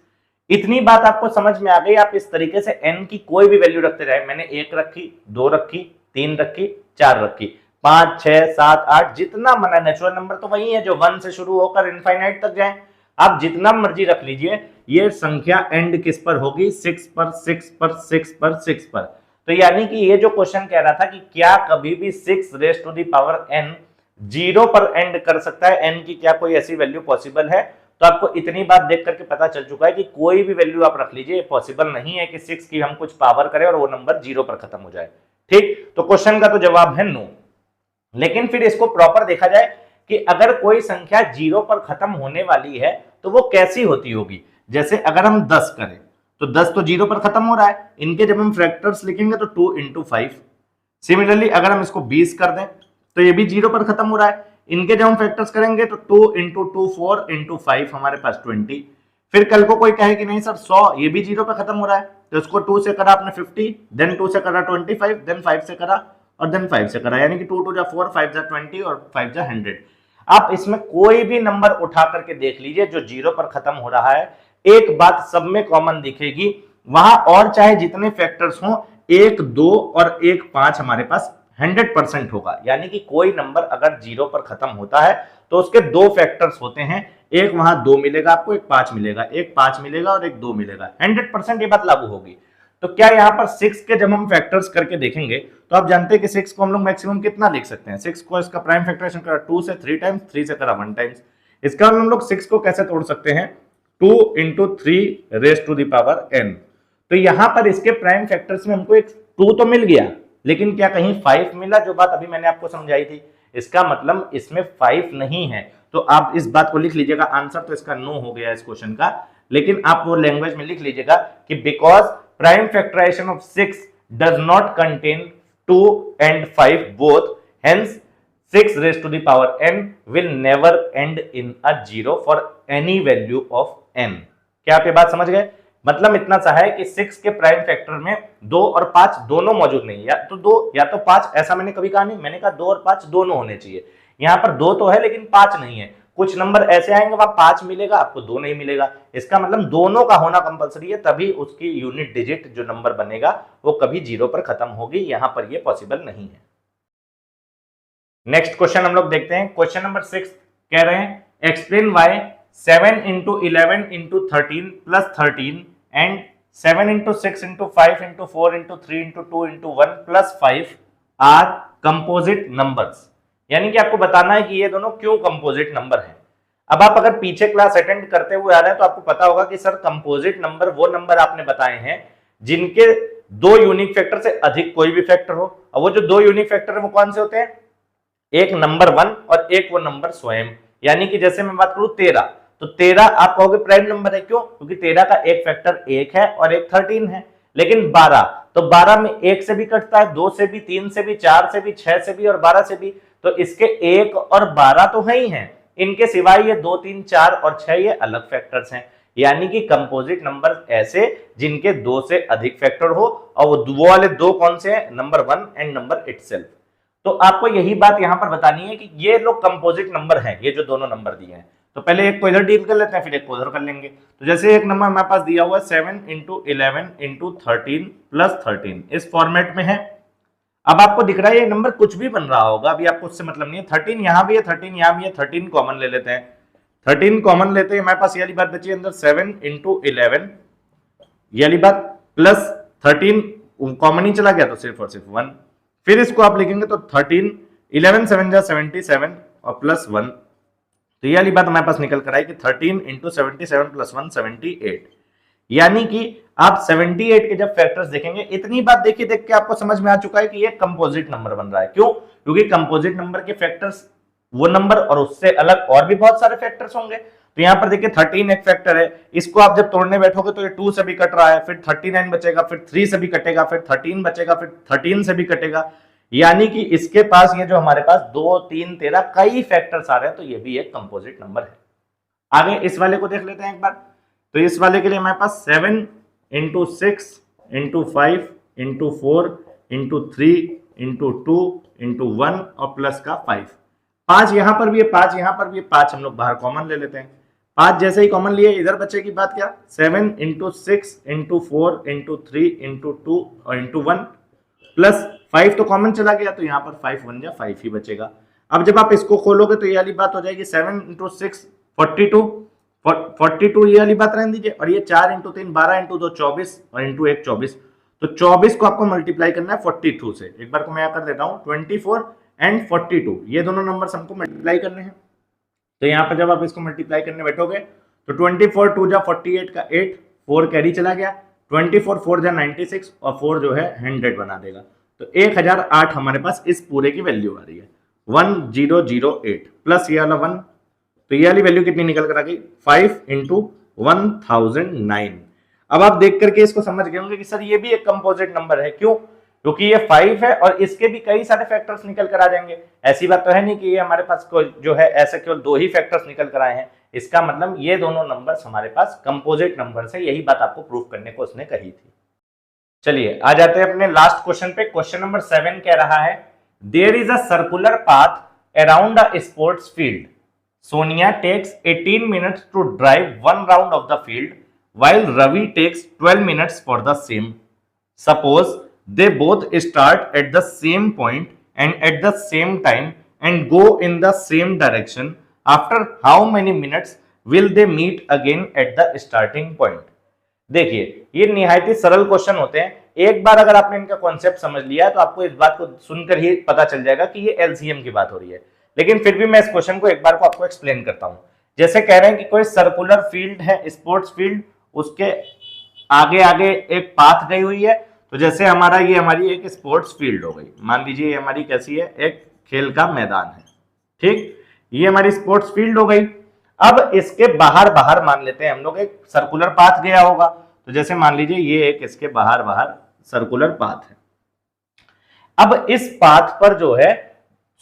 इतनी बात आपको समझ में आ गई। आप इस तरीके से n की कोई भी वैल्यू रखते जाए। मैंने 1 रखी, 2 रखी, 3 रखी, 4 रखी, 5 6 7 8, जितना मना नेचुरल नंबर तो वही है जो 1 से शुरू होकर इनफाइनाइट तक जाए। आप जितना मर्जी रख लीजिए, ये संख्या एंड किस पर होगी? 6 पर, 6 पर, 6 पर, 6 पर। तो यानी कि ये जो क्वेश्चन कह रहा था कि क्या कभी भी 6 raise to the power n 0 पर एंड कर सकता है, n की क्या कोई ऐसी वैल्यू पॉसिबल है? तो आपको इतनी बात देख करके पता चल चुका है कि कोई भी वैल्यू आप रख लीजिए, पॉसिबल नहीं है कि 6 की हम कुछ पावर करें और वो नंबर 0 पर खत्म हो जाए। ठीक, तो क्वेश्चन का तो जवाब है नो। लेकिन फिर इसको प्रॉपर देखा जाए कि अगर कोई संख्या 0 पर खत्म होने वाली है तो वो कैसी होती होगी। जैसे अगर हम 10 करें तो 10 तो 0 पर खत्म हो रहा है, इनके जब हम फैक्टर्स लिखेंगे तो 2 into 5। सिमिलरली अगर हम इसको 20 कर दें तो ये भी 0 पर खत्म हो रहा है, इनके जब हम फैक्टर्स करेंगे तो 2 into 2 4 into 5 हमारे पास 20। फिर कल को कोई कहे कि नहीं सर 100 ये भी 0 पर खत्म हो रहा है, तो इसको 2 से करा आपने 50, देन 2 से करा 25, देन 5 से करा और देन 5 से करा, यानी कि 2 2 जा 4, 5 जा 20 और 5 जा 100। आप इसमें कोई भी नंबर उठा करके देख लीजिए जो 0 पर खत्म हो रहा है, एक बात सब में कॉमन दिखेगी, वहां और चाहे जितने फैक्टर्स हों 1 2 और 1 5 हमारे पास 100% होगा। यानी कि कोई नंबर अगर 0 पर खत्म होता है तो उसके दो फैक्टर्स होते हैं, एक वहां 2 मिलेगा आपको, एक 5 मिलेगा, एक 5 मिलेगा और एक 2 मिलेगा। 100% ये बात लागू होगी। तो क्या यहाँ पर 6 के जब हम फैक्टर्स करके देखेंगे तो आप जानते हैं कि 6 को हम लोग मैक्सिमम कितना लिख सकते हैं? 6 को इसका प्राइम फैक्टराइजेशन करा 2 से 3 टाइम्स, 3 से करा 1 टाइम्स। इसका हम लोग 6 को कैसे तोड़ सकते हैं? 2 into 3 raise to the power n। तो यहां पर इसके प्राइम फैक्टर्स में हमको एक 2 तो मिल गया, लेकिन क्या कहीं 5 मिला? जो बात अभी मैंने आपको समझाई थी, इसका मतलब इसमें 5 नहीं है। तो आप इस बात को लिख लीजिएगा, आंसर तो इसका नो हो गया इस क्वेश्चन का। लेकिन आप वो लैंग्वेज में लिख लीजिएगा कि because prime factorisation of 6 does not contain 2 and 5 both, hence 6 raised to the power n will never end in a 0 for any value of n। क्या आप ये बात समझ गए? मतलब इतना सा है कि 6 के प्राइम फैक्टर में 2 और 5 दोनों मौजूद नहीं, या तो 2 या तो 5, ऐसा मैंने कभी कहा नहीं। मैंने कहा 2 और 5 दोनों होने चाहिए। यहाँ पर 2 तो है लेकिन 5 नहीं है। कुछ नंबर ऐसे आएंगे वहां 5 मिलेगा, आपको 2 नहीं मिलेगा। इसका मतलब दोनों का होना कंपलसरी है, तभी उसकी यूनिट डिजिट जो नंबर बनेगा वो कभी 0 पर खत्म होगी। यहां पर ये पॉसिबल नहीं है। नेक्स्ट क्वेश्चन हम लोग देखते हैं। क्वेश्चन नंबर 6 कह रहे हैं explain why 7 into 11 into 13 plus 13 and 7 into 6 into 5 into 4 into 3 into 2 into 1 plus 5 are composite numbers। यानी कि आपको बताना है कि ये दोनों क्यों कंपोजिट नंबर हैं। अब आप अगर पीछे क्लास अटेंड करते हुए आ रहे हैं तो आपको पता होगा कि सर कंपोजिट नंबर वो नंबर आपने बताए हैं जिनके 2 यूनिक फैक्टर से अधिक कोई भी फैक्टर हो। और वो जो 2 यूनिक फैक्टर है वो कौन से होते हैं? एक नंबर 1 और एक वो नंबर स्वयं। यानी कि जैसे मैं बात करूं 13, तो 13 आप कहोगे प्राइम नंबर है, क्यों? क्योंकि 13 का एक फैक्टर 1 है और एक 13 है। लेकिन 12, तो 12 में 1 से भी कटता है, 2 से भी, 3 से भी, 4 से भी, 6 से भी और 12 से भी। तो इसके 1 और 12 तो है ही हैं, इनके सिवाय ये 2 3 4 और 6 ये अलग फैक्टर्स हैं। यानी कि कंपोजिट नंबर ऐसे जिनके 2 से अधिक फैक्टर हो, और वो वाले 2 कौन से हैं? Number 1 and number itself. तो आपको यही बात यहां पर बतानी है कि ये लोग कंपोजिट नंबर हैं, ये जो दोनों नंबर दिए हैं। तो पहले एक को इधर डील कर लेते हैं, फिर एक को उधर कर लेंगे। तो जैसे एक नंबर हमारे पास दिया हुआ है 7 into 11 into 13 plus 13, इस फॉर्मेट में है। अब आपको दिख रहा है ये नंबर कुछ भी बन रहा होगा, अभी आपको उससे मतलब नहीं है। 13 यहां भी है, 13 यहां भी है, 13 कॉमन ले लेते हैं। 13 कॉमन लेते हैं, हमारे पास ये वाली बात बची अंदर 7 into 11, ये वाली बात, प्लस 13 कॉमन ही चला गया तो सिर्फ और सिर्फ 1। फिर इसको आप लिखेंगे तो 13 11 7 जा 77 और प्लस 1, तो ये वाली बात हमारे पास निकल कर आई कि 13 इंटू 77 प्लस 1 78। यानी कि आप 78 के जब फैक्टर्स देखेंगे, इतनी बात देखिए, देख के आपको समझ में आ चुका है कि ये कंपोजिट नंबर बन रहा है। क्यों? क्योंकि कंपोजिट नंबर के फैक्टर्स वो नंबर और उससे अलग और भी बहुत सारे फैक्टर्स होंगे। तो यहां पर देखिए 13 एक फैक्टर है, इसको आप जब तोड़ने बैठोगे तो ये 2 से भी कट रहा है, फिर 39 बचेगा, फिर 3 से भी कटेगा, फिर 13 बचेगा, फिर 13 से भी कटेगा। यानी कि इसके पास ये जो हमारे पास 2 3 13 कई फैक्टर्स आ रहे हैं, तो ये भी एक कंपोजिट नंबर है। आगे इस वाले को देख लेते हैं एक बार। तो इस वाले के लिए हमारे पास 7 into 6 into 5 into 4 into 3 into 2 into 1 और प्लस का 5। 5 यहां पर भी है, 5 यहां पर भी है, 5 हम लोग बाहर कॉमन ले लेते हैं। 5 जैसे ही कॉमन लिए, इधर बचेगी बात क्या, 7 इंटू 6 इंटू 4 इंटू 3 इंटू 2 और इंटू 1 प्लस 5 तो कॉमन चला गया, तो यहां पर 5 1 जा 5 ही बचेगा। अब जब आप इसको खोलोगे तो ये वाली बात हो जाएगी 7 इंटू 6 42 ये वाली बात रहने दीजिए, और ये 4 इंटू 3 12 इंटू 2 24 और इंटू 1 24। तो 24 को आपको मल्टीप्लाई करना है 42 से। एक बार को मैं कर देता हूं, 24 एंड 42 ये दोनों नंबर हमको मल्टीप्लाई करने हैं। तो यहां पर जब आप इसको मल्टीप्लाई करने बैठोगे तो 24 2 जा 48 का 8, 4 कैरी चला गया, 24 4 जा 96 और 4 जो है 100 बना देगा। तो 1008 हमारे पास इस पूरे की वैल्यू आ रही है, 1008 प्लस ये वाला 1, तो ये वाली वैल्यू कितनी निकल कर आ गई, 5 इंटू 1009। अब आप देख करके इसको समझ गए होंगे कि सर ये भी एक कंपोजिट नंबर है। क्यों? क्योंकि ये 5 है और इसके भी कई सारे फैक्टर्स निकल कर आ जाएंगे। ऐसी बात तो है नहीं कि ये हमारे पास जो है ऐसे केवल 2 ही फैक्टर्स निकल कर आए हैं। इसका मतलब ये दोनों नंबर्स हमारे पास कंपोजिट नंबर्स है, यही बात आपको प्रूव करने को उसने कही थी। चलिए आ जाते हैं अपने लास्ट क्वेश्चन पे। क्वेश्चन नंबर 7 कह रहा है, there is a circular path around a sports field. Sonia takes 18 minutes to drive one round of the field, while Ravi takes 12 minutes for the same. Suppose they both start at the same point and at the same time and go in the same direction. After how many minutes will they meet again at the starting point? देखिए ये निहायत ही सरल question होते हैं। एक बार अगर आपने इनका कॉन्सेप्ट समझ लिया है तो आपको इस बात को सुनकर ही पता चल जाएगा कि ये एलसीएम की बात हो रही है। लेकिन फिर भी मैं इस क्वेश्चन को एक बार को आपको एक्सप्लेन करता हूं। जैसे कह रहे हैं कि कोई सर्कुलर फील्ड है, स्पोर्ट्स फील्ड, उसके आगे आगे एक पाथ गई हुई है। तो जैसे ये हमारी एक स्पोर्ट्स फील्ड हो गई, मान लीजिए ये हमारी कैसी है, एक खेल का मैदान है, ठीक, ये हमारी स्पोर्ट्स फील्ड हो गई। अब इसके बाहर बाहर मान लेते हैं हम लोग एक सर्कुलर पाथ गया होगा। तो जैसे मान लीजिए ये एक इसके बाहर बाहर सर्कुलर पाथ है। अब इस पाथ पर जो है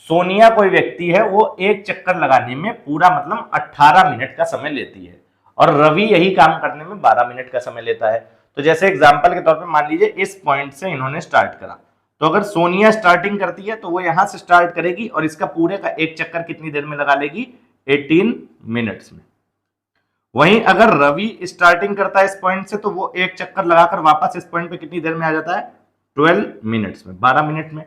सोनिया कोई व्यक्ति है, वो एक चक्कर लगाने में पूरा मतलब 18 मिनट का समय लेती है और रवि यही काम करने में 12 मिनट का समय लेता है। तो जैसे एग्जांपल के तौर पे मान लीजिए इस पॉइंट से इन्होंने स्टार्ट करा, तो अगर सोनिया स्टार्टिंग करती है तो वो यहां से स्टार्ट करेगी और इसका पूरे का एक चक्कर कितनी देर में लगा लेगी, 18 मिनट्स में। वहीं अगर रवि स्टार्टिंग करता है इस पॉइंट से तो वो एक चक्कर लगाकर वापस इस पॉइंट पे कितनी देर में आ जाता है, 12 मिनट्स में, 12 मिनट में।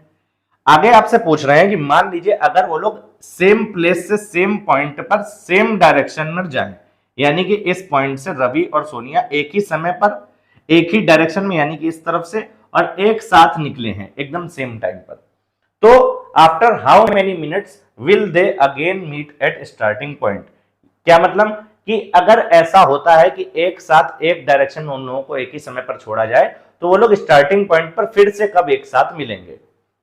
आगे आपसे पूछ रहे हैं कि मान लीजिए अगर वो लोग सेम प्लेस से सेम पॉइंट पर सेम डायरेक्शन में जाएं, यानी कि इस पॉइंट से रवि और सोनिया एक ही समय पर एक ही डायरेक्शन में यानी कि इस तरफ से और एक साथ निकले हैं एकदम सेम टाइम पर, तो after how many minutes will they again meet at starting point. क्या मतलब कि अगर ऐसा होता है कि एक साथ एक डायरेक्शन में उन लोगों को एक ही समय पर छोड़ा जाए तो वो लोग स्टार्टिंग पॉइंट पर फिर से कब एक साथ मिलेंगे।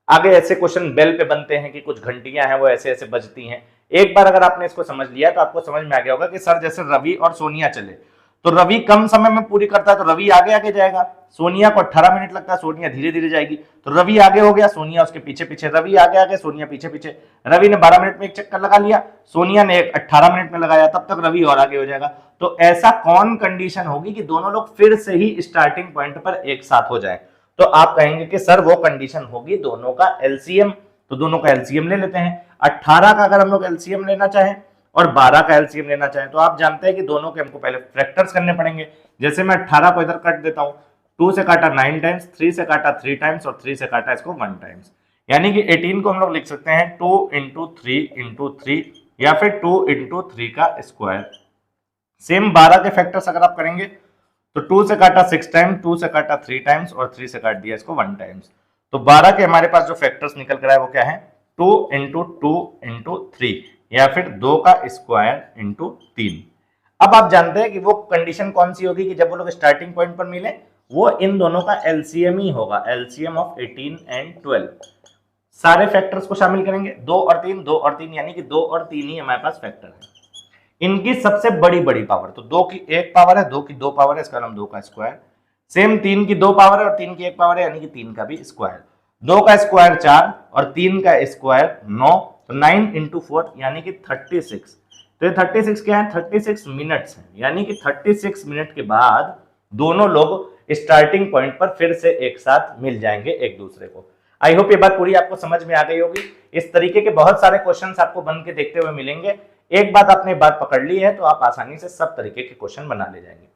आगे ऐसे क्वेश्चन बेल पे बनते हैं कि कुछ घंटियां हैं वो ऐसे ऐसे बजती हैं। एक बार अगर आपने इसको समझ लिया तो आपको समझ में आ गया होगा कि सर जैसे रवि और सोनिया चले तो रवि कम समय में पूरी करता है तो रवि आगे आगे जाएगा, सोनिया को 18 मिनट लगता है, सोनिया धीरे धीरे जाएगी, तो रवि आगे हो गया, सोनिया उसके पीछे पीछे, रवि आगे आगे, सोनिया पीछे पीछे। रवि ने 12 मिनट में एक चक्कर लगा लिया, सोनिया ने 18 मिनट में लगाया, तब तक रवि और आगे हो जाएगा। तो ऐसा कौन कंडीशन होगी कि दोनों लोग फिर से ही स्टार्टिंग पॉइंट पर एक साथ हो जाए, तो आप कहेंगे कि सर वो कंडीशन होगी दोनों का एलसीएम। तो दोनों का एलसीएम ले लेते हैं। 18 का अगर हम लोग एलसीएम लेना चाहें और 12 का एलसीएम लेना चाहें तो आप जानते हैं कि दोनों के हमको पहले फ्रैक्टर्स करने पड़ेंगे। जैसे मैं 18 को इधर काट देता हूं, 2 से काटा 9 टाइम्स, 3 से काटा 3 टाइम्स और 3 से काटा इसको 1 टाइम्स, यानी कि 18 को हम लोग लिख सकते हैं 2 इंटू 3 इंटू 3 या फिर 2 इंटू 3 का स्क्वायर। सेम 12 के फैक्टर्स अगर आप करेंगे तो 2 से काटा 6 टाइम्स, 2 से काटा 3 टाइम्स और 3 से काट दिया इसको 1 टाइम्स। तो 12 के हमारे पास जो फैक्टर्स निकल कर आए वो क्या है, 2 इंटू 2 इंटू 3 या फिर 2 का स्क्वायर इंटू 3। अब आप जानते हैं कि वो कंडीशन कौन सी होगी कि जब वो लोग स्टार्टिंग पॉइंट पर मिले वो इन दोनों का एलसीएम ही होगा, एलसीएम ऑफ 18 एंड 12। सारे फैक्टर्स को शामिल करेंगे, 2 और 3, 2 और 3 यानी कि 2 और 3 ही हमारे पास फैक्टर है। इनकी सबसे बड़ी पावर, तो 2 की 1 पावर है, 2 की 2 पावर है, इसका नाम 2 का स्क्वायर। सेम 3 की 2 पावर है और 3 की 1 पावर है यानी कि 3 का भी स्क्वायर। 2 का स्क्वायर 4 और 3 का स्क्वायर 9, तो 9 इंटू 4 यानी कि 36। तो ये 36 क्या है, 36 मिनट्स है, यानी कि 36 मिनट के बाद दोनों लोग स्टार्टिंग पॉइंट पर फिर से एक साथ मिल जाएंगे एक दूसरे को। आई होप ये बात पूरी आपको समझ में आ गई होगी। इस तरीके के बहुत सारे क्वेश्चंस आपको बन के देखते हुए मिलेंगे। एक बात आपने बात पकड़ ली है तो आप आसानी से सब तरीके के क्वेश्चन बना ले जाएंगे।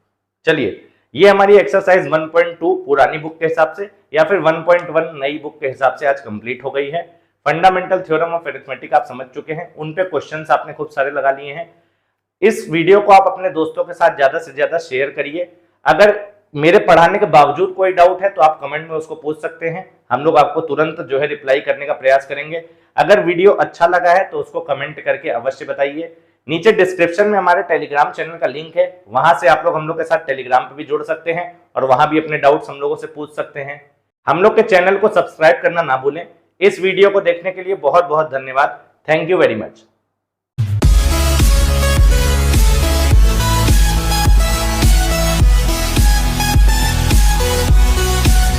चलिए, ये हमारी एक्सरसाइज 1.2 पुरानी बुक के हिसाब से या फिर 1.1 नई बुक के हिसाब से आज कंप्लीट हो गई है। फंडामेंटल थ्योरम ऑफ अरिथमेटिक आप समझ चुके हैं, उन पे क्वेश्चंस आपने खूब सारे लगा लिए हैं। इस वीडियो को आप अपने दोस्तों के साथ ज्यादा से ज्यादा शेयर करिए। अगर मेरे पढ़ाने के बावजूद कोई डाउट है तो आप कमेंट में उसको पूछ सकते हैं, हम लोग आपको तुरंत जो है रिप्लाई करने का प्रयास करेंगे। अगर वीडियो अच्छा लगा है तो उसको कमेंट करके अवश्य बताइए। नीचे डिस्क्रिप्शन में हमारे टेलीग्राम चैनल का लिंक है, वहां से आप लोग हम लोग के साथ टेलीग्राम पे भी जुड़ सकते हैं और वहां भी अपने डाउट्स हम लोगों से पूछ सकते हैं। हम लोग के चैनल को सब्सक्राइब करना ना भूलें। इस वीडियो को देखने के लिए बहुत बहुत धन्यवाद। Thank you very much.